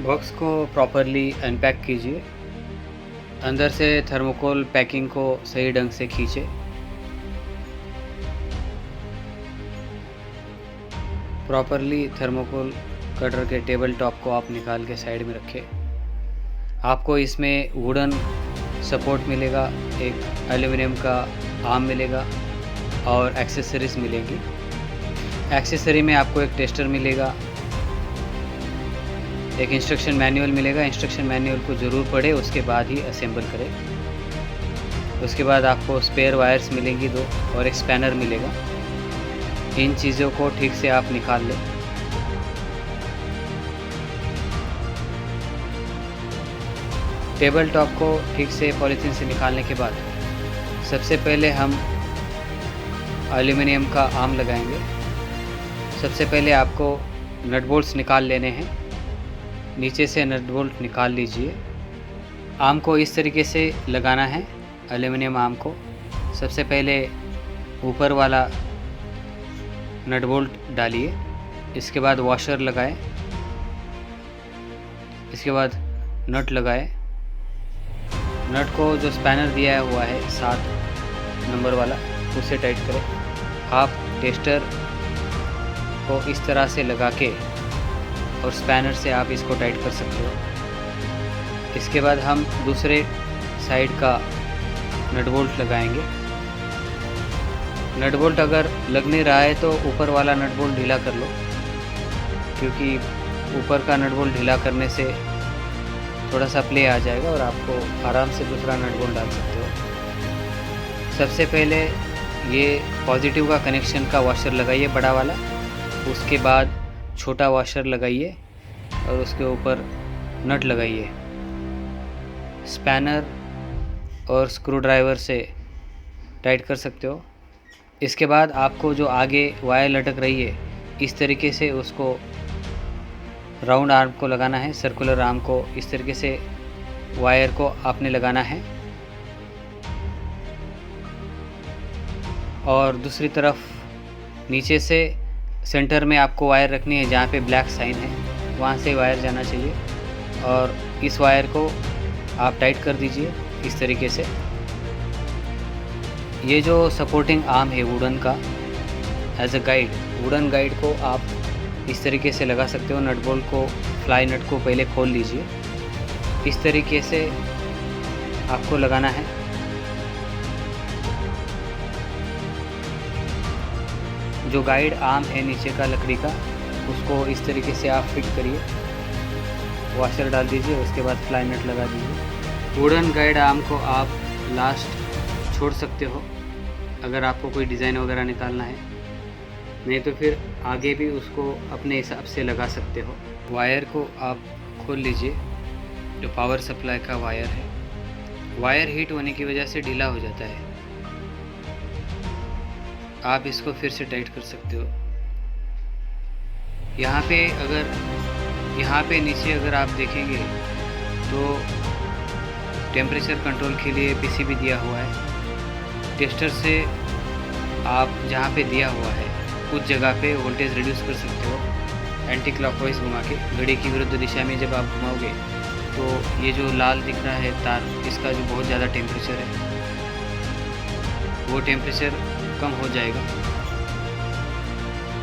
Box को properly unpack कीजिए। अंदर से थर्मोकोल पैकिंग को सही ढंग से खींचे। प्रॉपरली थर्मोकोल कटर के टेबल टॉप को आप निकाल के साइड में रखें। आपको इसमें वुडन सपोर्ट मिलेगा, एक एल्युमिनियम का आर्म मिलेगा और एक्सेसरीज मिलेंगी। एक्सेसरी में आपको एक टेस्टर मिलेगा, एक इंस्ट्रक्शन मैनुअल मिलेगा। इंस्ट्रक्शन मैनुअल को ज़रूर पढ़े, उसके बाद ही असेंबल करें। उसके बाद आपको स्पेयर वायर्स मिलेंगी 2 और एक स्पैनर मिलेगा। इन चीज़ों को ठीक से आप निकाल लें। टेबल टॉप को ठीक से पॉलीथीन से निकालने के बाद सबसे पहले हम एल्युमिनियम का आर्म लगाएंगे। सबसे पहले आपको नट बोल्ट्स निकाल लेने हैं। नीचे से नट बोल्ट निकाल लीजिए। आर्म को इस तरीके से लगाना है, एल्युमिनियम आर्म को। सबसे पहले ऊपर वाला नट बोल्ट डालिए, इसके बाद वॉशर लगाएं, इसके बाद नट लगाएं। नट को जो स्पैनर दिया हुआ है 7 नंबर वाला, उसे टाइट करें। आप टेस्टर को इस तरह से लगा के और स्पैनर से आप इसको टाइट कर सकते हो। इसके बाद हम दूसरे साइड का नट बोल्ट लगाएंगे। नट बोल्ट अगर लग नहीं रहा है तो ऊपर वाला नट बोल्ट ढीला कर लो, क्योंकि ऊपर का नट बोल्ट ढीला करने से थोड़ा सा प्ले आ जाएगा और आपको आराम से दूसरा नट बोल्ट डाल सकते हो। सबसे पहले ये पॉजिटिव का कनेक्शन का वॉशर लगाइए, बड़ा वाला। उसके बाद छोटा वॉशर लगाइए और उसके ऊपर नट लगाइए। स्पैनर और स्क्रू ड्राइवर से टाइट कर सकते हो। इसके बाद आपको जो आगे वायर लटक रही है, इस तरीके से उसको राउंड आर्म को लगाना है, सर्कुलर आर्म को इस तरीके से वायर को आपने लगाना है। और दूसरी तरफ नीचे से सेंटर में आपको वायर रखनी है, जहाँ पे ब्लैक साइन है वहाँ से वायर जाना चाहिए। और इस वायर को आप टाइट कर दीजिए इस तरीके से। ये जो सपोर्टिंग आर्म है वुडन का, as a guide, wooden guide को आप इस तरीके से लगा सकते हो। नट बोल्ट को, फ्लाई नट को पहले खोल लीजिए। इस तरीके से आपको लगाना है। जो गाइड आर्म है नीचे का लकड़ी का, उसको इस तरीके से आप फिट करिए। वॉशर डाल दीजिए, उसके बाद फ्लाई नट लगा दीजिए। वुडन गाइड आर्म को आप लास्ट छोड़ सकते हो अगर आपको कोई डिज़ाइन वगैरह निकालना है, नहीं तो फिर आगे भी उसको अपने हिसाब से लगा सकते हो। वायर को आप खोल लीजिए, जो पावर सप्लाई का वायर है। वायर हीट होने की वजह से ढीला हो जाता है। आप इसको फिर से टाइट कर सकते हो। यहाँ पे नीचे अगर आप देखेंगे तो टेम्परेचर कंट्रोल के लिए पीसीबी दिया हुआ है। टेस्टर से आप जहाँ पे दिया हुआ है उस जगह पे वोल्टेज रिड्यूस कर सकते हो एंटी क्लॉकवाइज घुमा के। घड़ी की विरुद्ध दिशा में जब आप घुमाओगे तो ये जो लाल दिख रहा है तार, इसका जो बहुत ज़्यादा टेम्परेचर है, वो टेम्परेचर कम हो जाएगा।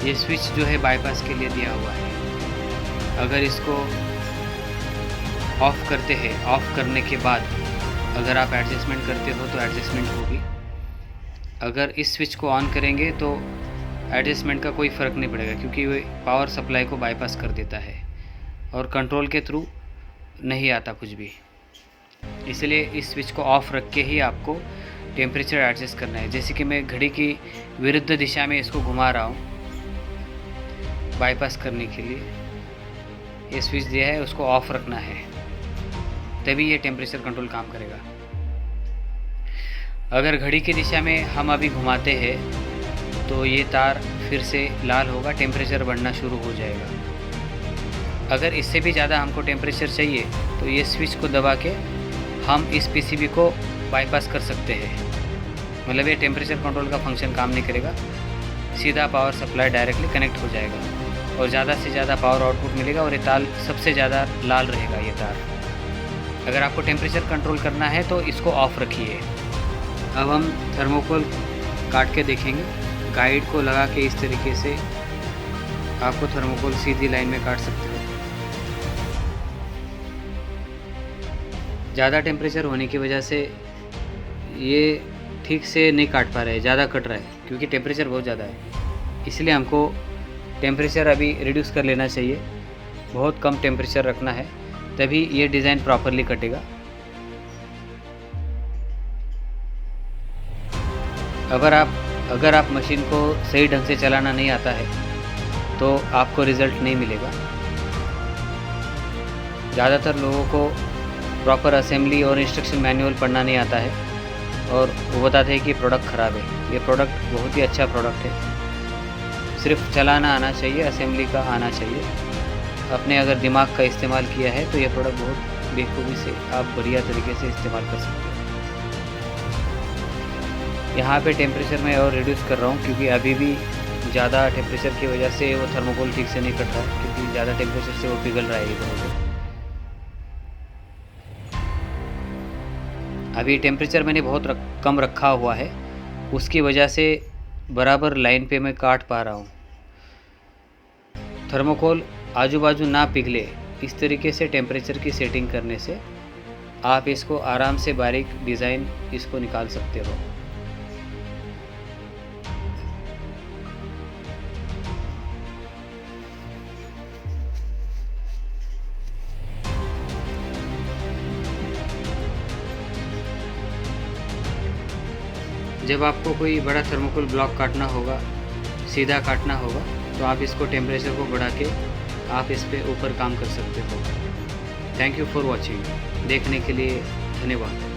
ये स्विच जो है बाईपास के लिए दिया हुआ है। अगर इसको ऑफ़ करते हैं, ऑफ़ करने के बाद अगर आप एडजस्टमेंट करते हो तो एडजस्टमेंट होगी। अगर इस स्विच को ऑन करेंगे तो एडजस्टमेंट का कोई फ़र्क नहीं पड़ेगा, क्योंकि वो पावर सप्लाई को बाईपास कर देता है और कंट्रोल के थ्रू नहीं आता कुछ भी। इसलिए इस स्विच को ऑफ़ रख के ही आपको टेम्परेचर एडजस्ट करना है। जैसे कि मैं घड़ी की विरुद्ध दिशा में इसको घुमा रहा हूँ बाईपास करने के लिए, ये स्विच दिया है, उसको ऑफ रखना है, तभी ये टेम्परेचर कंट्रोल काम करेगा। अगर घड़ी की दिशा में हम अभी घुमाते हैं तो ये तार फिर से लाल होगा, टेम्परेचर बढ़ना शुरू हो जाएगा। अगर इससे भी ज़्यादा हमको टेम्परेचर चाहिए तो ये स्विच को दबा के हम इस पीसीबी को बाईपास कर सकते हैं। मतलब ये टेम्परेचर कंट्रोल का फंक्शन काम नहीं करेगा, सीधा पावर सप्लाई डायरेक्टली कनेक्ट हो जाएगा। और ज़्यादा से ज़्यादा पावर आउटपुट मिलेगा और ये तार सबसे ज़्यादा लाल रहेगा ये तार। अगर आपको टेम्परेचर कंट्रोल करना है तो इसको ऑफ़ रखिए। अब हम थर्मोकोल काट के देखेंगे। गाइड को लगा के इस तरीके से आपको थर्मोकोल सीधी लाइन में काट सकते हो। ज़्यादा टेम्परेचर होने की वजह से ये ठीक से नहीं काट पा रहे हैं, ज़्यादा कट रहा है क्योंकि टेम्परेचर बहुत ज़्यादा है। इसलिए हमको टेम्परेचर अभी रिड्यूस कर लेना चाहिए, बहुत कम टेम्परेचर रखना है, तभी ये डिज़ाइन प्रॉपरली कटेगा। अगर आप मशीन को सही ढंग से चलाना नहीं आता है तो आपको रिज़ल्ट नहीं मिलेगा। ज़्यादातर लोगों को प्रॉपर असेंबली और इंस्ट्रक्शन मैनुअल पढ़ना नहीं आता है और वो बताते हैं कि प्रोडक्ट ख़राब है। ये प्रोडक्ट बहुत ही अच्छा प्रोडक्ट है, सिर्फ चलाना आना चाहिए, असेंबली का आना चाहिए। अपने अगर दिमाग का इस्तेमाल किया है तो ये प्रोडक्ट बहुत बेखूबी से आप बढ़िया तरीके से इस्तेमाल कर सकते हो। यहाँ पे टेम्परेचर मैं और रिड्यूस कर रहा हूँ क्योंकि अभी भी ज़्यादा टेम्परेचर की वजह से वो थर्मोकोल ठीक से नहीं कट रहा है, क्योंकि ज़्यादा टेम्परेचर से वो पिघल रहा है इधर उधर। अभी टेम्परेचर मैंने बहुत कम रखा हुआ है, उसकी वजह से बराबर लाइन पे मैं काट पा रहा हूँ। थर्मोकोल आजू बाजू ना पिघले इस तरीके से टेम्परेचर की सेटिंग करने से आप इसको आराम से बारीक डिज़ाइन इसको निकाल सकते हो। जब आपको कोई बड़ा थर्मोकोल ब्लॉक काटना होगा, सीधा काटना होगा, तो आप इसको टेम्परेचर को बढ़ा के आप इस पे ऊपर काम कर सकते हो। Thank you for watching. देखने के लिए धन्यवाद।